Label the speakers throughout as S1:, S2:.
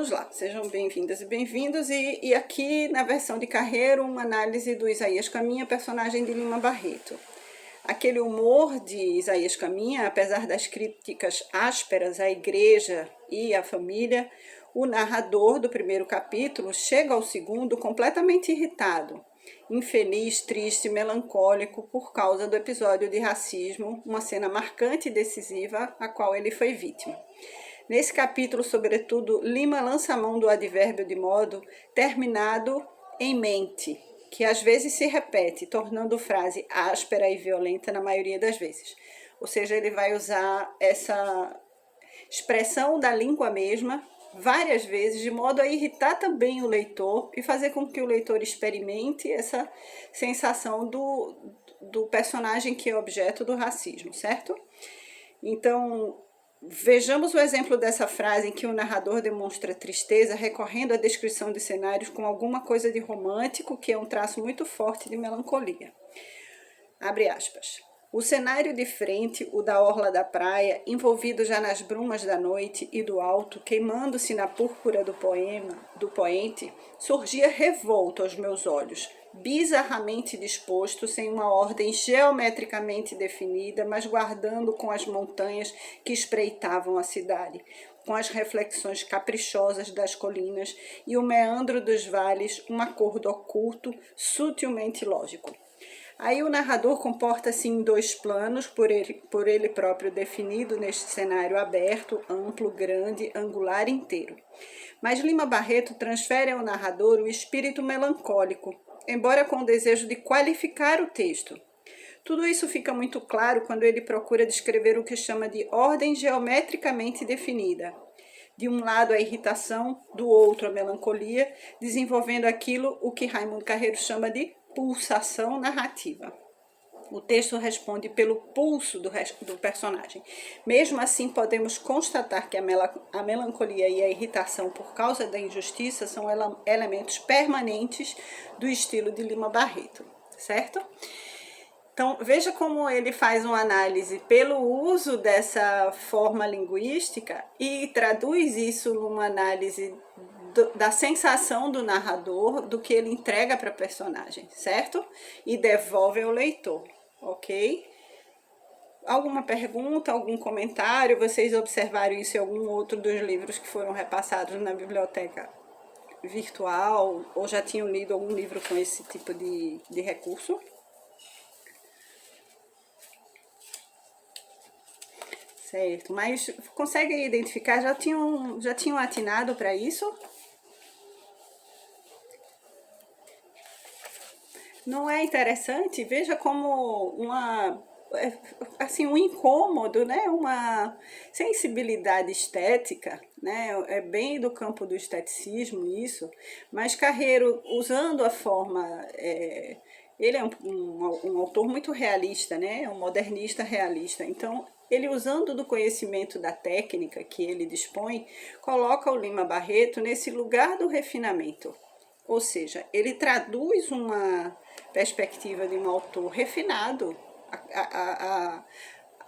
S1: vamos lá, sejam bem-vindas e bem-vindos, e aqui na versão de Carreiro, uma análise do Isaías Caminha, personagem de Lima Barreto. Aquele humor de Isaías Caminha, apesar das críticas ásperas à igreja e à família, o narrador do primeiro capítulo chega ao segundo completamente irritado, infeliz, triste, melancólico por causa do episódio de racismo, uma cena marcante e decisiva a qual ele foi vítima. Nesse capítulo, sobretudo, Lima lança a mão do advérbio de modo terminado em mente, que às vezes se repete, tornando a frase áspera e violenta na maioria das vezes. Ou seja, ele vai usar essa expressão da língua mesma várias vezes, de modo a irritar também o leitor e fazer com que o leitor experimente essa sensação do personagem que é objeto do racismo, certo? Então, vejamos o exemplo dessa frase em que o narrador demonstra tristeza recorrendo à descrição de cenários com alguma coisa de romântico, que é um traço muito forte de melancolia. Abre aspas. O cenário de frente, o da orla da praia, envolvido já nas brumas da noite e do alto, queimando-se na púrpura do poente, surgia revolto aos meus olhos, bizarramente disposto, sem uma ordem geometricamente definida, mas guardando com as montanhas que espreitavam a cidade, com as reflexões caprichosas das colinas e o meandro dos vales, um acordo oculto, sutilmente lógico. Aí o narrador comporta-se em dois planos, por ele próprio definido neste cenário aberto, amplo, grande, angular inteiro. Mas Lima Barreto transfere ao narrador o espírito melancólico, embora com o desejo de qualificar o texto. Tudo isso fica muito claro quando ele procura descrever o que chama de ordem geometricamente definida. De um lado a irritação, do outro a melancolia, desenvolvendo aquilo o que Raimundo Carreiro chama de pulsação narrativa. O texto responde pelo pulso do personagem. Mesmo assim, podemos constatar que a melancolia e a irritação por causa da injustiça são elementos permanentes do estilo de Lima Barreto, certo? Então, veja como ele faz uma análise pelo uso dessa forma linguística e traduz isso numa análise da sensação do narrador, do que ele entrega para a personagem, certo? E devolve ao leitor, ok? Alguma pergunta, algum comentário? Vocês observaram isso em algum outro dos livros que foram repassados na biblioteca virtual? Ou já tinham lido algum livro com esse tipo de recurso? Certo, mas conseguem identificar? Já tinham atinado para isso? Não é interessante? Veja como um incômodo, né? Uma sensibilidade estética, né? É bem do campo do esteticismo isso, mas Carreiro, usando a forma... ele é um autor muito realista, né? Um modernista realista. Então, ele usando do conhecimento da técnica que ele dispõe, coloca o Lima Barreto nesse lugar do refinamento. Ou seja, ele traduz uma perspectiva de um autor refinado,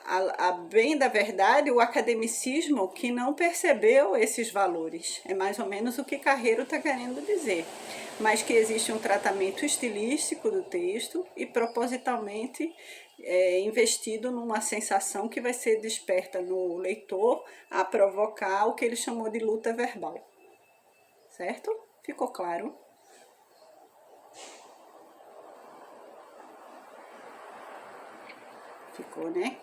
S1: a bem da verdade, o academicismo que não percebeu esses valores. É mais ou menos o que Carreiro está querendo dizer. Mas que existe um tratamento estilístico do texto e propositalmente investido numa sensação que vai ser desperta no leitor a provocar o que ele chamou de luta verbal. Certo? Ficou claro? Ficou, né?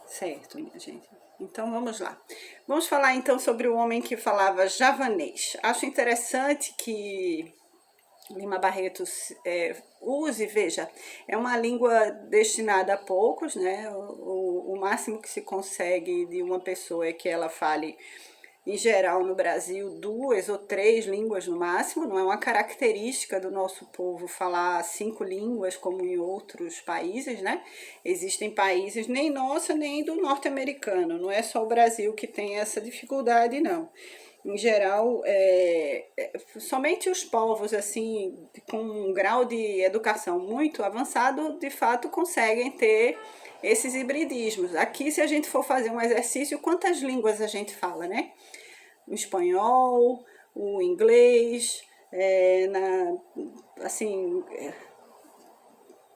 S1: Certo, minha gente. Então, vamos lá. Vamos falar, então, sobre o homem que falava javanês. Acho interessante que Lima Barreto use, veja, é uma língua destinada a poucos, né? O máximo que se consegue de uma pessoa é que ela fale, em geral, no Brasil, 2 ou 3 línguas no máximo. Não é uma característica do nosso povo falar 5 línguas como em outros países, né? Existem países, nem nossa, nem do norte-americano. Não é só o Brasil que tem essa dificuldade, não. Em geral, somente os povos assim, com um grau de educação muito avançado, de fato, conseguem ter esses hibridismos. Aqui, se a gente for fazer um exercício, quantas línguas a gente fala, né? O espanhol, o inglês, assim,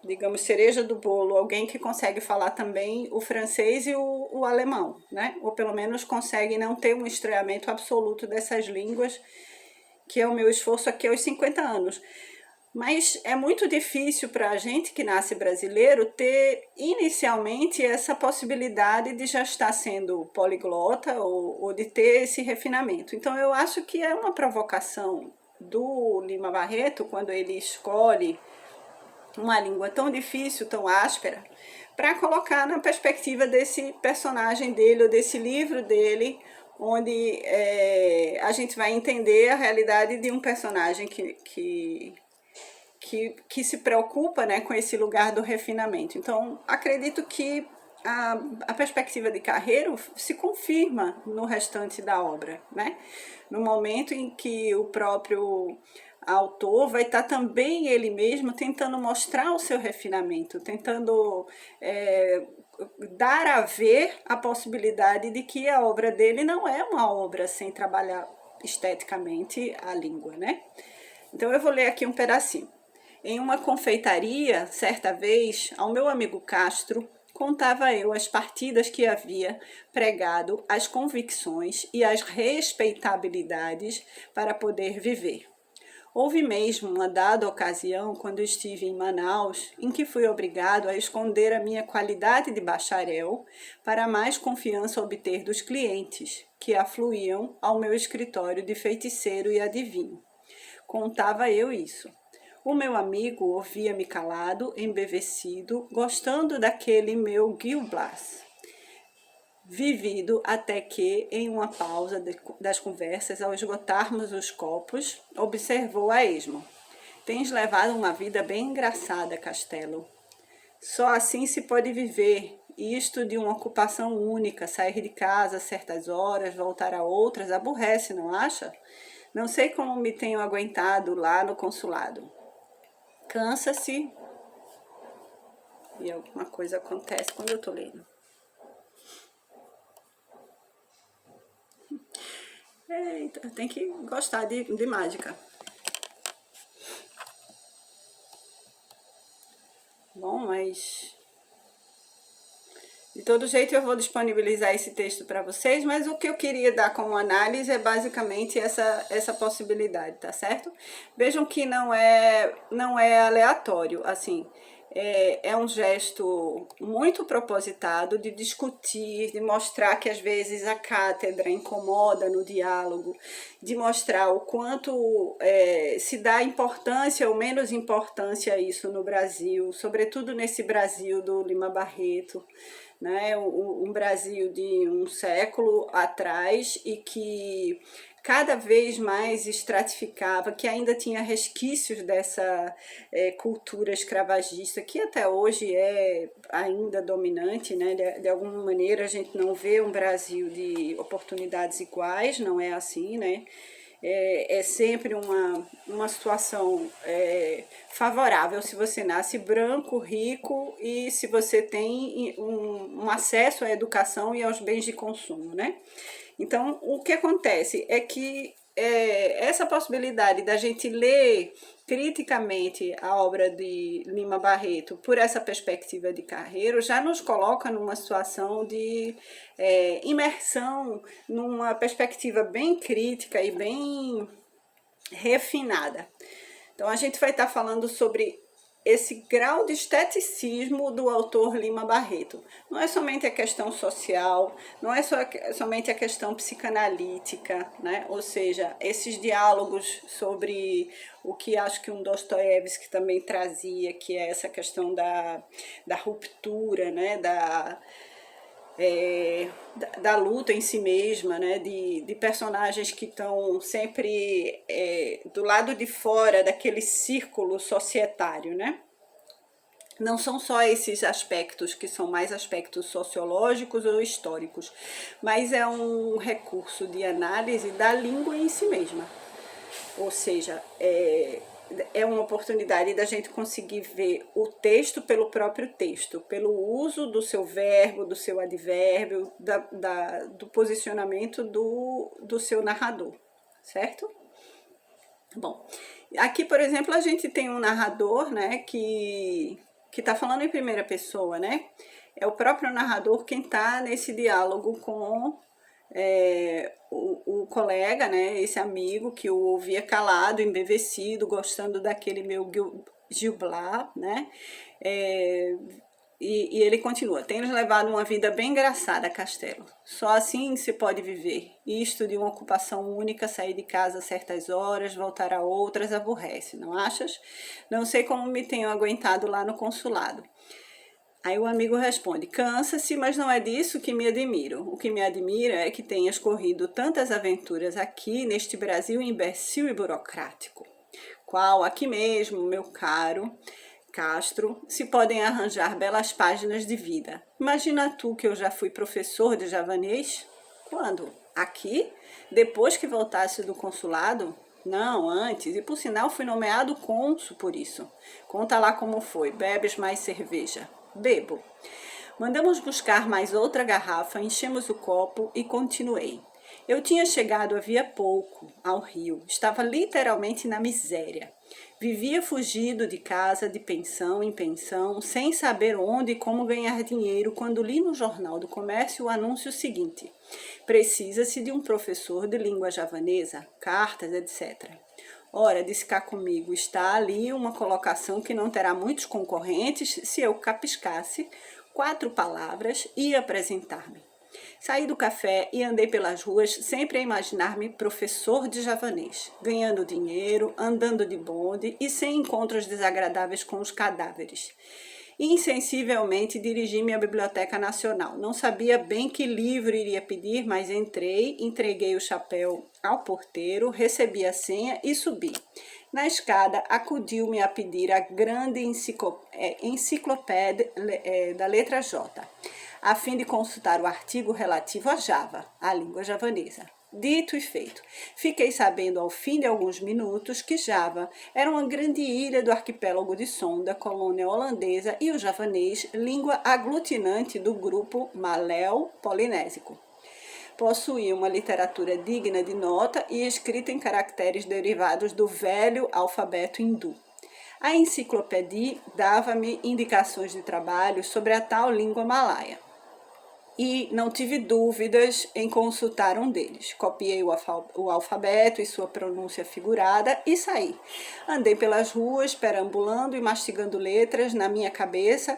S1: digamos, cereja do bolo, alguém que consegue falar também o francês e o alemão, né? Ou pelo menos consegue não ter um estranhamento absoluto dessas línguas, que é o meu esforço aqui aos 50 anos. Mas é muito difícil para a gente que nasce brasileiro ter inicialmente essa possibilidade de já estar sendo poliglota ou de ter esse refinamento. Então eu acho que é uma provocação do Lima Barreto, quando ele escolhe uma língua tão difícil, tão áspera, para colocar na perspectiva desse personagem dele ou desse livro dele, onde a gente vai entender a realidade de um personagem que se preocupa, né, com esse lugar do refinamento. Então, acredito que a perspectiva de Carreiro se confirma no restante da obra, né? No momento em que o próprio autor vai estar também ele mesmo tentando mostrar o seu refinamento, tentando dar a ver a possibilidade de que a obra dele não é uma obra sem trabalhar esteticamente a língua, né? Então eu vou ler aqui um pedacinho. Em uma confeitaria, certa vez, ao meu amigo Castro, contava eu as partidas que havia pregado, as convicções e as respeitabilidades para poder viver. Houve mesmo uma dada ocasião, quando estive em Manaus, em que fui obrigado a esconder a minha qualidade de bacharel para mais confiança obter dos clientes, que afluíam ao meu escritório de feiticeiro e adivinho. Contava eu isso. O meu amigo ouvia-me calado, embevecido, gostando daquele meu Gil Blas. Vivido até que, em uma pausa das conversas, ao esgotarmos os copos, observou a esmo. Tens levado uma vida bem engraçada, Castelo. Só assim se pode viver, isto de uma ocupação única, sair de casa a certas horas, voltar a outras, aborrece, não acha? Não sei como me tenho aguentado lá no consulado. Cansa-se e alguma coisa acontece quando eu tô lendo. Eita, tem que gostar de mágica. Bom, mas de todo jeito eu vou disponibilizar esse texto para vocês, mas o que eu queria dar como análise é basicamente essa possibilidade, tá certo? Vejam que não é aleatório, assim, é um gesto muito propositado de discutir, de mostrar que às vezes a cátedra incomoda no diálogo, de mostrar o quanto se dá importância ou menos importância a isso no Brasil, sobretudo nesse Brasil do Lima Barreto, né? Um Brasil de um século atrás e que cada vez mais estratificava, que ainda tinha resquícios dessa cultura escravagista, que até hoje é ainda dominante, né? De alguma maneira a gente não vê um Brasil de oportunidades iguais, não é assim, né? É sempre uma situação favorável se você nasce branco, rico e se você tem um acesso à educação e aos bens de consumo, né? Então, o que acontece é que essa possibilidade da gente ler criticamente a obra de Lima Barreto por essa perspectiva de Carreiro já nos coloca numa situação de imersão numa perspectiva bem crítica e bem refinada. Então a gente vai estar falando sobre esse grau de esteticismo do autor Lima Barreto. Não é somente a questão social, não é somente a questão psicanalítica, né? Ou seja, esses diálogos sobre o que acho que um Dostoiévski também trazia, que é essa questão da ruptura, né? Da luta em si mesma, né? De personagens que estão sempre do lado de fora daquele círculo societário, né? Não são só esses aspectos que são mais aspectos sociológicos ou históricos, mas é um recurso de análise da língua em si mesma. Ou seja, é uma oportunidade da gente conseguir ver o texto pelo próprio texto, pelo uso do seu verbo, do seu advérbio, do posicionamento do seu narrador, certo? Bom, aqui, por exemplo, a gente tem um narrador, né, que tá falando em primeira pessoa, né? É o próprio narrador quem tá nesse diálogo com o colega, né, esse amigo que o ouvia calado, embevecido, gostando daquele meu Gil Blas, né? É, e ele continua: temos levado uma vida bem engraçada, Castelo. Só assim se pode viver. Isto de uma ocupação única, sair de casa a certas horas, voltar a outras, aborrece, não achas? Não sei como me tenho aguentado lá no consulado. Aí o amigo responde: cansa-se, mas não é disso que me admiro. O que me admira é que tenhas corrido tantas aventuras aqui neste Brasil imbecil e burocrático. Qual aqui mesmo, meu caro Castro, se podem arranjar belas páginas de vida. Imagina tu que eu já fui professor de javanês? Quando? Aqui? Depois que voltasse do consulado? Não, antes. E por sinal fui nomeado cônsul por isso. Conta lá como foi. Bebes mais cerveja? Bebo. Mandamos buscar mais outra garrafa, enchemos o copo e continuei. Eu tinha chegado havia pouco ao Rio. Estava literalmente na miséria. Vivia fugido de casa, de pensão em pensão, sem saber onde e como ganhar dinheiro, quando li no Jornal do Comércio o anúncio seguinte: precisa-se de um professor de língua javanesa, cartas, etc. Ora, disse cá comigo, está ali uma colocação que não terá muitos concorrentes se eu capiscasse 4 palavras e apresentar-me. Saí do café e andei pelas ruas, sempre a imaginar-me professor de javanês, ganhando dinheiro, andando de bonde e sem encontros desagradáveis com os cadáveres. Insensivelmente dirigi-me à Biblioteca Nacional. Não sabia bem que livro iria pedir, mas entrei, entreguei o chapéu ao porteiro, recebi a senha e subi. Na escada, acudiu-me a pedir a grande enciclopédia da letra J, a fim de consultar o artigo relativo a Java, a língua javanesa. Dito e feito. Fiquei sabendo ao fim de alguns minutos que Java era uma grande ilha do arquipélago de Sonda, colônia holandesa, e o javanês, língua aglutinante do grupo Maléu-Polinésico. Possuía uma literatura digna de nota e escrita em caracteres derivados do velho alfabeto hindu. A enciclopédia dava-me indicações de trabalho sobre a tal língua malaia. E não tive dúvidas em consultar um deles. Copiei o alfabeto e sua pronúncia figurada e saí. Andei pelas ruas, perambulando e mastigando letras na minha cabeça.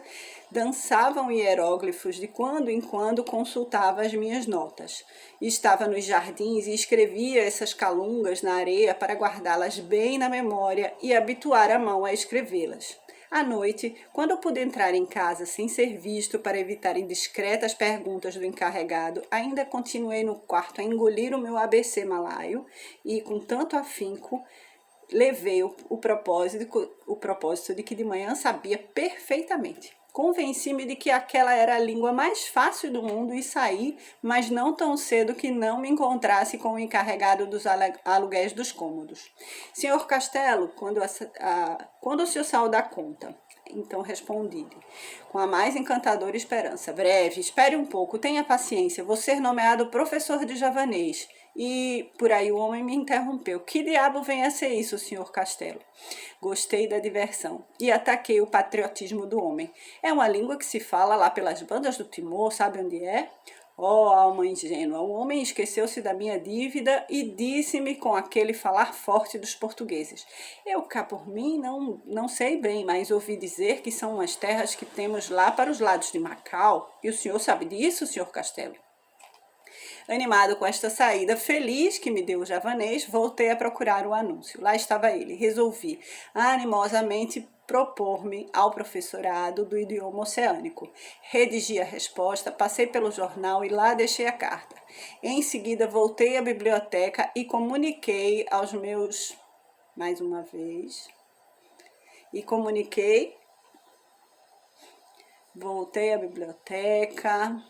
S1: Dançavam hieróglifos de quando em quando consultava as minhas notas. Estava nos jardins e escrevia essas calungas na areia para guardá-las bem na memória e habituar a mão a escrevê-las. À noite, quando eu pude entrar em casa sem ser visto para evitar indiscretas perguntas do encarregado, ainda continuei no quarto a engolir o meu ABC malaio e, com tanto afinco, levei o propósito de que de manhã sabia perfeitamente. Convenci-me de que aquela era a língua mais fácil do mundo e saí, mas não tão cedo que não me encontrasse com o encarregado dos aluguéis dos cômodos. Senhor Castelo, quando o senhor saiu da conta? Então respondi-lhe, com a mais encantadora esperança: breve, espere um pouco, tenha paciência, vou ser nomeado professor de javanês. E por aí o homem me interrompeu: que diabo vem a ser isso, senhor Castelo? Gostei da diversão e ataquei o patriotismo do homem. É uma língua que se fala lá pelas bandas do Timor, sabe onde é? Oh, alma ingênua, o homem esqueceu-se da minha dívida e disse-me com aquele falar forte dos portugueses: eu cá por mim não sei bem, mas ouvi dizer que são umas terras que temos lá para os lados de Macau. E o senhor sabe disso, senhor Castelo? Animado com esta saída, feliz que me deu o javanês, voltei a procurar o anúncio. Lá estava ele. Resolvi animosamente propor-me ao professorado do idioma oceânico. Redigi a resposta, passei pelo jornal e lá deixei a carta. Em seguida, voltei à biblioteca e comuniquei aos meus... Mais uma vez... Voltei à biblioteca...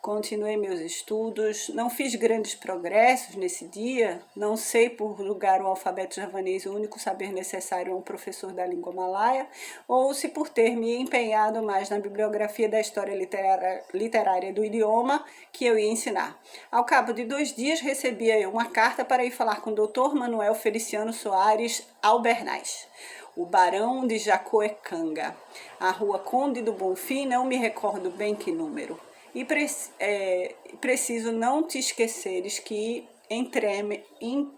S1: Continuei meus estudos, não fiz grandes progressos nesse dia, não sei por julgar o alfabeto javanês o único saber necessário a um professor da língua malaia, ou se por ter me empenhado mais na bibliografia da história literária do idioma que eu ia ensinar. Ao cabo de 2 dias recebia eu uma carta para ir falar com o Dr. Manuel Feliciano Soares Albernaz, o Barão de Jacuecanga, a Rua Conde do Bonfim, não me recordo bem que número. E preciso não te esqueceres que,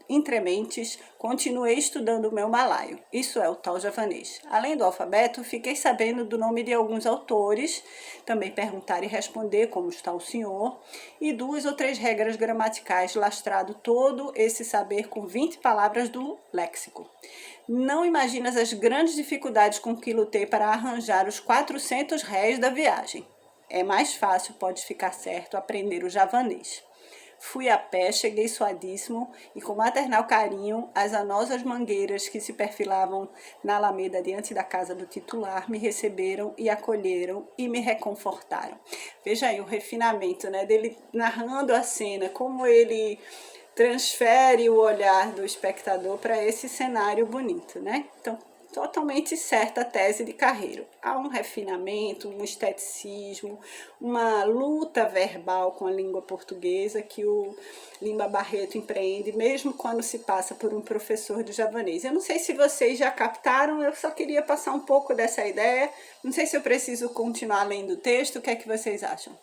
S1: entrementes, continuei estudando o meu malaio, isso é, o tal javanês. Além do alfabeto, fiquei sabendo do nome de alguns autores, também perguntar e responder como está o senhor, e 2 ou 3 regras gramaticais, lastrado todo esse saber com 20 palavras do léxico. Não imaginas as grandes dificuldades com que lutei para arranjar os 400 réis da viagem. É mais fácil, pode ficar certo, aprender o javanês. Fui a pé, cheguei suadíssimo e com maternal carinho, as anosas mangueiras que se perfilavam na alameda diante da casa do titular me receberam e acolheram e me reconfortaram. Veja aí o refinamento, né, dele narrando a cena, como ele transfere o olhar do espectador para esse cenário bonito, né? Então, totalmente certa a tese de Carreiro. Há um refinamento, um esteticismo, uma luta verbal com a língua portuguesa que o Lima Barreto empreende, mesmo quando se passa por um professor de javanês. Eu não sei se vocês já captaram, eu só queria passar um pouco dessa ideia. Não sei se eu preciso continuar lendo o texto, o que é que vocês acham?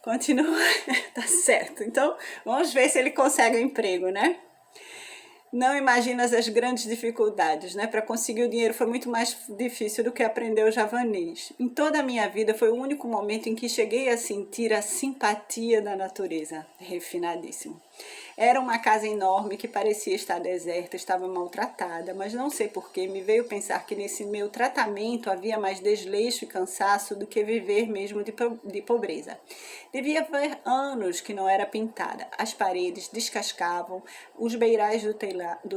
S1: Continua, tá certo. Então, vamos ver se ele consegue um emprego, né? Não imaginas as grandes dificuldades, né? Para conseguir o dinheiro foi muito mais difícil do que aprender o javanês. Em toda a minha vida foi o único momento em que cheguei a sentir a simpatia da natureza. Refinadíssimo. Era uma casa enorme que parecia estar deserta, estava maltratada, mas não sei por que me veio pensar que nesse meu tratamento havia mais desleixo e cansaço do que viver mesmo de pobreza. Devia haver anos que não era pintada. As paredes descascavam, os beirais do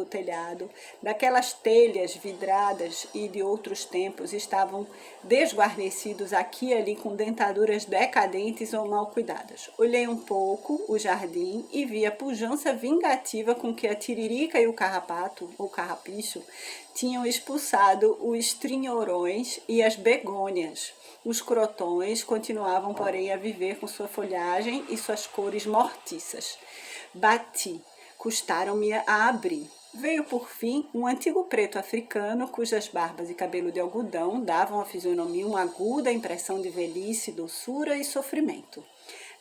S1: telhado, daquelas telhas vidradas e de outros tempos estavam desguarnecidos aqui e ali com dentaduras decadentes ou mal cuidadas. Olhei um pouco o jardim e vi a pujança vingativa com que a tiririca e o carrapato, ou carrapicho, tinham expulsado os trinhorões e as begônias. Os crotões continuavam, porém, a viver com sua folhagem e suas cores mortiças. Bati, custaram-me a abrir. Veio por fim um antigo preto africano, cujas barbas e cabelo de algodão davam à fisionomia uma aguda impressão de velhice, doçura e sofrimento.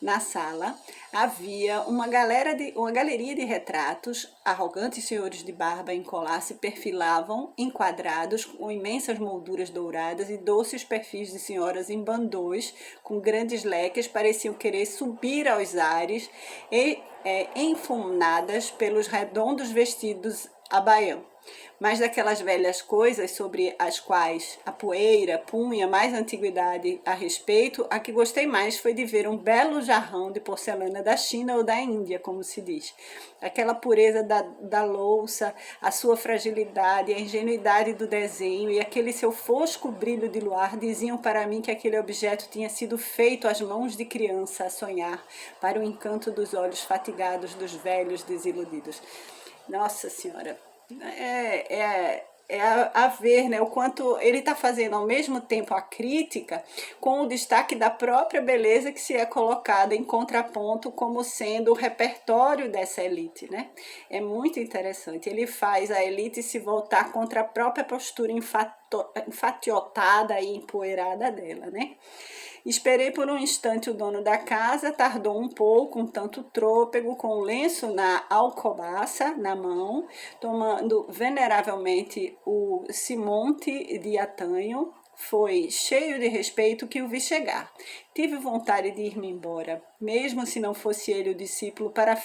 S1: Na sala havia uma galeria de retratos. Arrogantes senhores de barba em colar se perfilavam, enquadrados com imensas molduras douradas, e doces perfis de senhoras em bandôs, com grandes leques, pareciam querer subir aos ares, enfunadas pelos redondos vestidos a baião. Mas daquelas velhas coisas sobre as quais a poeira punha mais antiguidade a respeito, a que gostei mais foi de ver um belo jarrão de porcelana da China ou da Índia, como se diz. Aquela pureza da louça, a sua fragilidade, a ingenuidade do desenho e aquele seu fosco brilho de luar diziam para mim que aquele objeto tinha sido feito às mãos de criança a sonhar, para o encanto dos olhos fatigados dos velhos desiludidos. Nossa Senhora! A ver, né, o quanto ele está fazendo ao mesmo tempo a crítica com o destaque da própria beleza que se é colocada em contraponto como sendo o repertório dessa elite, né? É muito interessante. Ele faz a elite se voltar contra a própria postura enfatiotada e empoeirada dela, né? Esperei por um instante o dono da casa, tardou um pouco, um tanto trôpego, com o lenço na alcobaça, na mão, tomando veneravelmente o cimonte de atanho. Foi cheio de respeito que o vi chegar. Tive vontade de ir-me embora, mesmo se não fosse ele o discípulo para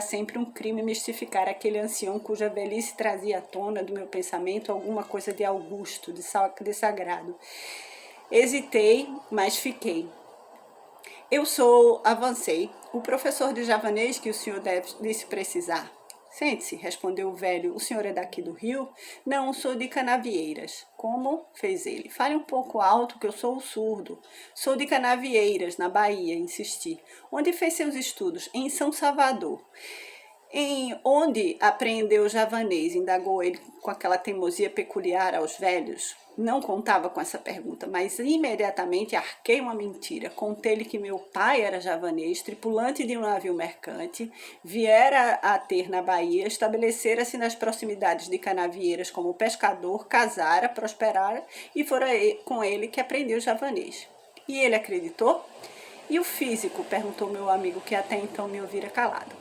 S1: sempre um crime mistificar aquele ancião cuja velhice trazia à tona do meu pensamento alguma coisa de augusto, de sagrado. Hesitei, mas fiquei. Avancei, o professor de javanês que o senhor disse precisar. Sente-se, respondeu o velho. O senhor é daqui do Rio? Não, sou de Canavieiras. Como? Fez ele. Fale um pouco alto, que eu sou surdo. Sou de Canavieiras, na Bahia, insisti. Onde fez seus estudos? Em São Salvador. Em onde aprendeu javanês? Indagou ele com aquela teimosia peculiar aos velhos. Não contava com essa pergunta, mas imediatamente arquei uma mentira. Contei-lhe que meu pai era javanês, tripulante de um navio mercante, viera a ter na Bahia, estabelecera-se nas proximidades de Canavieiras como pescador, casara, prosperara e fora com ele que aprendeu javanês. E ele acreditou? E o físico? Perguntou meu amigo, que até então me ouvira calado.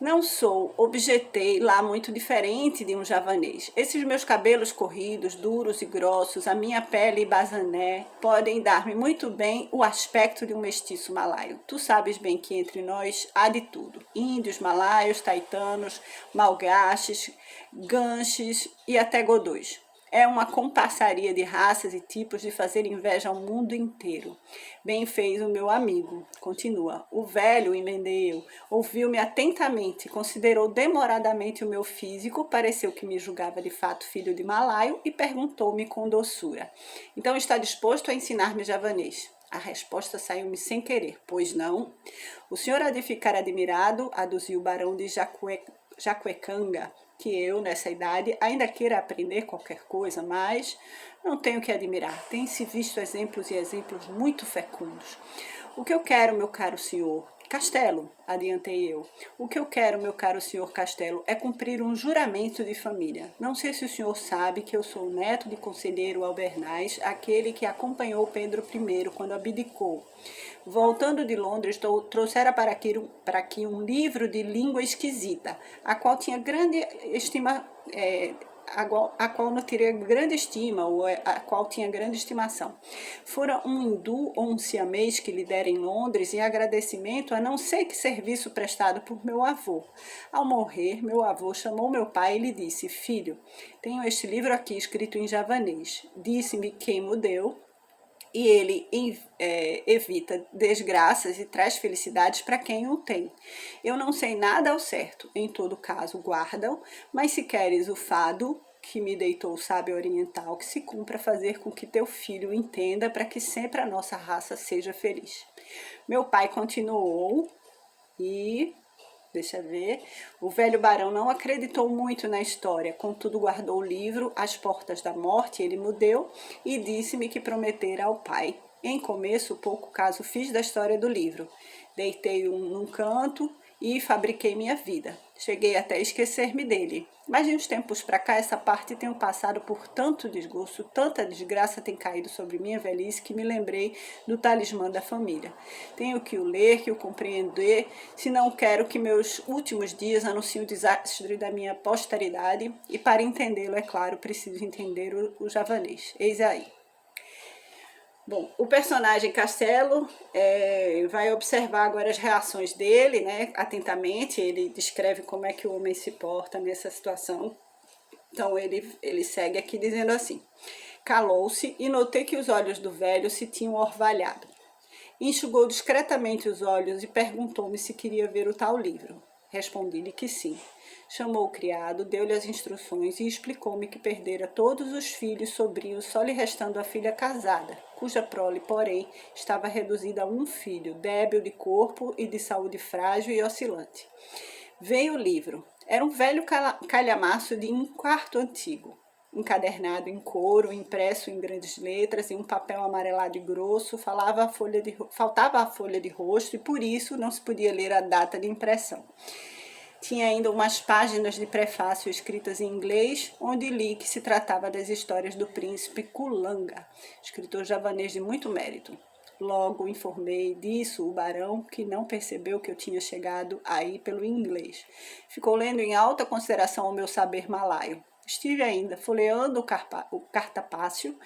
S1: Não sou, objetei lá, muito diferente de um javanês. Esses meus cabelos corridos, duros e grossos, a minha pele basané, podem dar-me muito bem o aspecto de um mestiço malaio. Tu sabes bem que entre nós há de tudo. Índios, malaios, taitanos, malgaches, ganches e até godôs. É uma compassaria de raças e tipos de fazer inveja ao mundo inteiro. Bem fez o meu amigo, continua. O velho, emendei eu, ouviu-me atentamente, considerou demoradamente o meu físico, pareceu que me julgava de fato filho de malaio e perguntou-me com doçura. Então está disposto a ensinar-me javanês? A resposta saiu-me sem querer. Pois não? O senhor há de ficar admirado, aduziu o barão de Jacuecanga, que eu, nessa idade, ainda queira aprender qualquer coisa, mas não tenho que admirar. Tem-se visto exemplos e exemplos muito fecundos. O que eu quero, meu caro senhor? Castelo, adiantei eu. O que eu quero, meu caro senhor Castelo, é cumprir um juramento de família. Não sei se o senhor sabe que eu sou neto de conselheiro Albernaz, aquele que acompanhou Pedro I quando abdicou. Voltando de Londres, trouxera para aqui um livro de língua esquisita, a qual tinha grande estima, a qual não teria grande estima, ou a qual tinha grande estimação. Fora um hindu ou um siamês que lhe dera em Londres em agradecimento a não sei que serviço prestado por meu avô. Ao morrer, meu avô chamou meu pai e lhe disse: filho, tenho este livro aqui escrito em javanês. Disse-me quem me deu, e ele evita desgraças e traz felicidades para quem o tem. Eu não sei nada ao certo, em todo caso guarda-o, mas se queres o fado que me deitou o sábio oriental, que se cumpra fazer com que teu filho entenda, para que sempre a nossa raça seja feliz. Meu pai continuou e... Deixa ver. O velho barão não acreditou muito na história, contudo guardou o livro às portas da morte, ele me deu e disse-me que prometera ao pai. Em começo, pouco caso fiz da história do livro. Deitei-o num canto e fabriquei minha vida. Cheguei até a esquecer-me dele. Mas de uns tempos para cá, essa parte tenho passado por tanto desgosto, tanta desgraça tem caído sobre minha velhice, que me lembrei do talismã da família. Tenho que o ler, que o compreender, se não quero que meus últimos dias anunciem o desastre da minha posteridade, e para entendê-lo, é claro, preciso entender o javanês. Eis aí. Bom, o personagem Castelo vai observar agora as reações dele, né, atentamente. Ele descreve como é que o homem se porta nessa situação. Então ele segue aqui dizendo assim: calou-se e notei que os olhos do velho se tinham orvalhado. Enxugou discretamente os olhos e perguntou-me se queria ver o tal livro. Respondi-lhe que sim. Chamou o criado, deu-lhe as instruções e explicou-me que perdera todos os filhos, sobrinhos, só lhe restando a filha casada, cuja prole, porém, estava reduzida a um filho, débil de corpo e de saúde frágil e oscilante. Veio o livro. Era um velho calhamaço de um quarto antigo, encadernado em couro, impresso em grandes letras, em um papel amarelado e grosso, faltava a folha de rosto e por isso não se podia ler a data de impressão. Tinha ainda umas páginas de prefácio escritas em inglês, onde li que se tratava das histórias do príncipe Kulanga, escritor javanês de muito mérito. Logo informei disso o barão, que não percebeu que eu tinha chegado aí pelo inglês. Ficou lendo em alta consideração o meu saber malaio. Estive ainda folheando o cartapácio,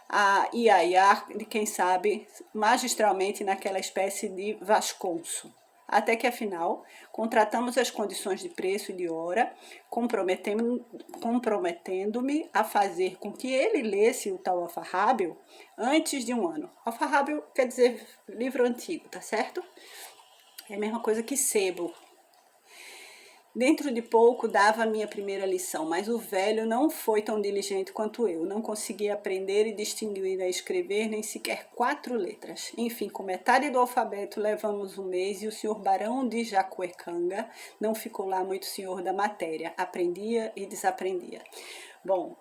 S1: a iaiar de quem sabe magistralmente naquela espécie de vasconço. Até que, afinal, contratamos as condições de preço e de hora, comprometendo-me a fazer com que ele lesse o tal alfarrábio antes de um ano. Alfarrábio quer dizer livro antigo, tá certo? É a mesma coisa que sebo. Dentro de pouco dava a minha primeira lição, mas o velho não foi tão diligente quanto eu. Não conseguia aprender e distinguir a escrever nem sequer 4 letras. Enfim, com metade do alfabeto levamos um mês e o senhor Barão de Jacuecanga não ficou lá muito senhor da matéria. Aprendia e desaprendia. Bom,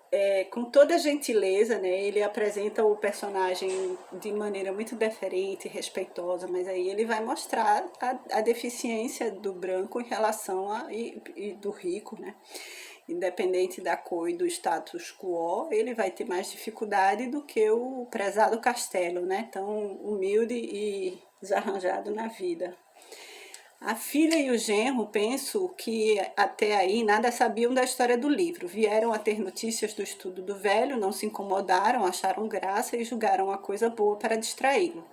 S1: com toda a gentileza, né, ele apresenta o personagem de maneira muito deferente, respeitosa, mas aí ele vai mostrar a deficiência do branco em relação e do rico, né? Independente da cor e do status quo, ele vai ter mais dificuldade do que o prezado Castelo, né? Tão humilde e desarranjado na vida. A filha e o genro, penso que até aí nada sabiam da história do livro. Vieram a ter notícias do estudo do velho, não se incomodaram, acharam graça e julgaram a coisa boa para distraí-lo.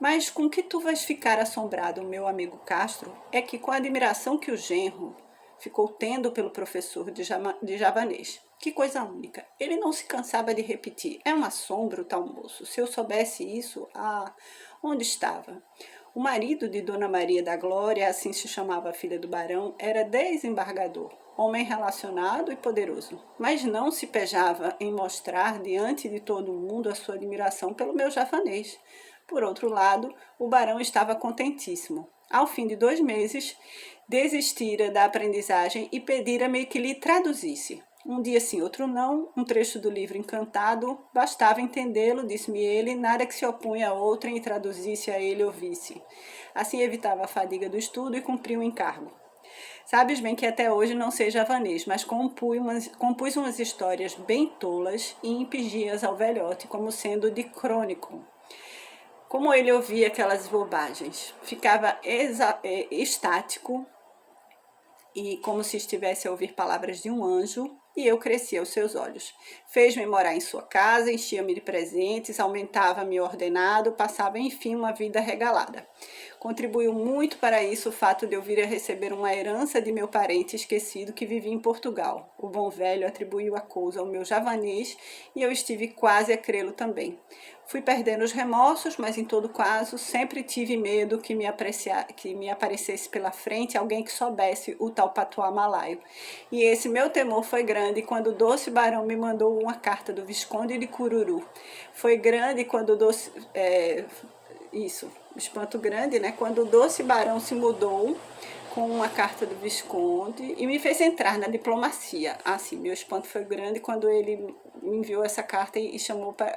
S1: Mas com que tu vais ficar assombrado, meu amigo Castro, é que com a admiração que o genro ficou tendo pelo professor de javanês. Que coisa única. Ele não se cansava de repetir. É um assombro, tal moço. Se eu soubesse isso, onde estava? O marido de Dona Maria da Glória, assim se chamava a filha do barão, era desembargador, homem relacionado e poderoso, mas não se pejava em mostrar diante de todo mundo a sua admiração pelo meu javanês. Por outro lado, o barão estava contentíssimo. Ao fim de 2 meses, desistira da aprendizagem e pedira-me que lhe traduzisse. Um dia sim, outro não, um trecho do livro encantado, bastava entendê-lo, disse-me ele, nada que se opunha a outrem e traduzisse a ele ouvisse. Assim evitava a fadiga do estudo e cumpria o encargo. Sabes bem que até hoje não sei javanês, mas compus umas histórias bem tolas e impingi-as ao velhote como sendo de crônico. Como ele ouvia aquelas bobagens, ficava estático e como se estivesse a ouvir palavras de um anjo, e eu crescia aos seus olhos. Fez-me morar em sua casa, enchia-me de presentes, aumentava-me ordenado, passava enfim uma vida regalada. Contribuiu muito para isso o fato de eu vir a receber uma herança de meu parente esquecido que vivia em Portugal. O bom velho atribuiu a coisa ao meu javanês e eu estive quase a crê-lo também. Fui perdendo os remorsos, mas em todo caso sempre tive medo que me aparecesse pela frente alguém que soubesse o tal patuá malaio. E esse meu temor foi grande quando o doce barão me mandou uma carta do Visconde de Cururu. Foi grande quando o doce... espanto grande, né? Quando o doce barão se mudou com uma carta do Visconde e me fez entrar na diplomacia. Assim, meu espanto foi grande quando ele me enviou essa carta e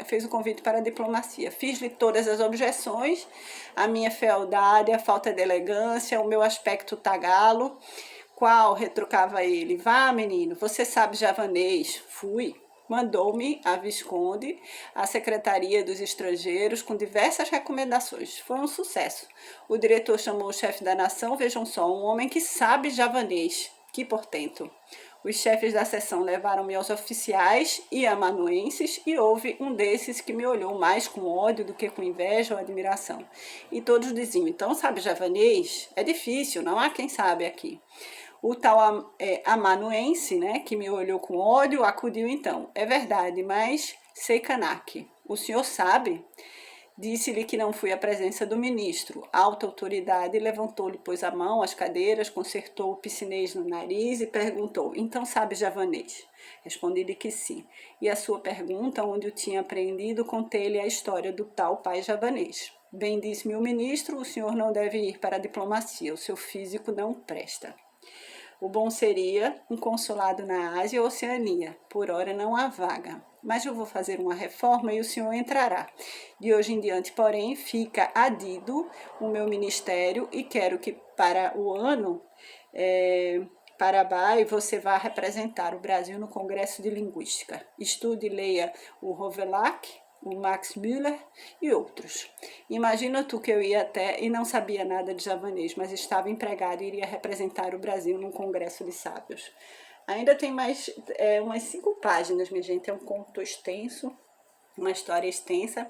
S1: fez o convite para a diplomacia. Fiz-lhe todas as objeções, a minha fealdade, a falta de elegância, o meu aspecto tagalo, qual retrucava ele: vá, menino, você sabe javanês. Fui. Mandou-me a Visconde à Secretaria dos Estrangeiros com diversas recomendações. Foi um sucesso. O diretor chamou o chefe da nação, vejam só, um homem que sabe javanês. Que portento! Os chefes da seção levaram-me aos oficiais e amanuenses e houve um desses que me olhou mais com ódio do que com inveja ou admiração. E todos diziam: então sabe javanês? É difícil, não há quem sabe aqui. O tal amanuense, né, que me olhou com ódio, acudiu então. É verdade, mas sei Kanak. O senhor sabe? Disse-lhe que não fui à presença do ministro. A alta autoridade levantou-lhe, pôs a mão às cadeiras, consertou o piscinês no nariz e perguntou: então sabe javanês? Respondi-lhe que sim. E a sua pergunta, onde eu tinha aprendido, contei-lhe a história do tal pai javanês. Bem disse-me o ministro, o senhor não deve ir para a diplomacia, o seu físico não presta. O bom seria um consulado na Ásia ou Oceania. Por hora não há vaga. Mas eu vou fazer uma reforma e o senhor entrará. De hoje em diante, porém, fica adido o meu ministério e quero que para o ano Parabai você vá representar o Brasil no Congresso de Linguística. Estude e leia o Rovelac, o Max Müller e outros. Imagina tu que eu ia até e não sabia nada de javanês, mas estava empregado e iria representar o Brasil num congresso de sábios. Ainda tem mais umas 5 páginas, minha gente, é um conto extenso, uma história extensa,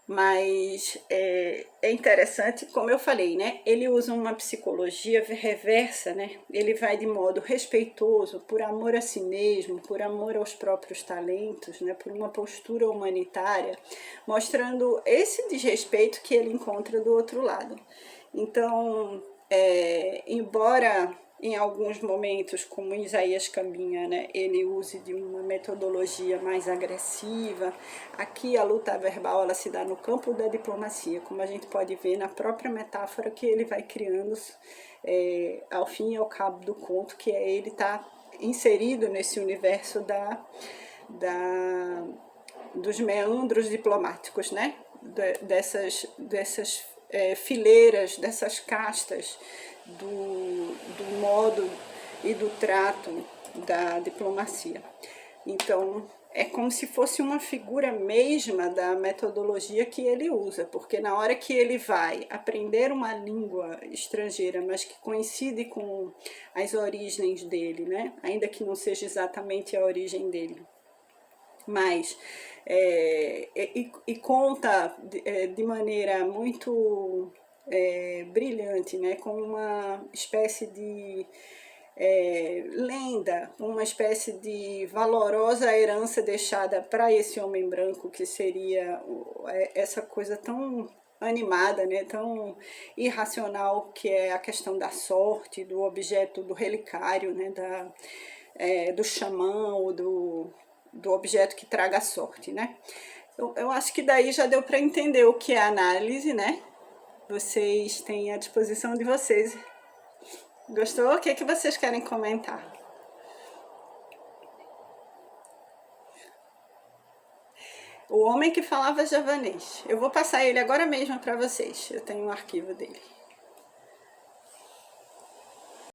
S1: mas é interessante, como eu falei, né? Ele usa uma psicologia reversa, né? Ele vai de modo respeitoso, por amor a si mesmo, por amor aos próprios talentos, né? Por uma postura humanitária, mostrando esse desrespeito que ele encontra do outro lado. Então, embora em alguns momentos, como Isaías caminha, né, ele use de uma metodologia mais agressiva, aqui a luta verbal ela se dá no campo da diplomacia, como a gente pode ver na própria metáfora que ele vai criando ao fim e ao cabo do conto, que é ele tá inserido nesse universo dos meandros diplomáticos, né? Dessas fileiras, dessas castas do modo e do trato da diplomacia. Então, é como se fosse uma figura mesma da metodologia que ele usa, porque na hora que ele vai aprender uma língua estrangeira, mas que coincide com as origens dele, né? Ainda que não seja exatamente a origem dele, mas conta de maneira muito brilhante, né, com uma espécie de lenda, uma espécie de valorosa herança deixada para esse homem branco, que seria essa coisa tão animada, né, tão irracional, que é a questão da sorte, do objeto, do relicário, né, do xamã ou do objeto que traga sorte, né? Eu acho que daí já deu para entender o que é análise, né? Vocês têm à disposição de vocês. Gostou? O que é que vocês querem comentar? O homem que falava javanês. Eu vou passar ele agora mesmo para vocês. Eu tenho um arquivo dele.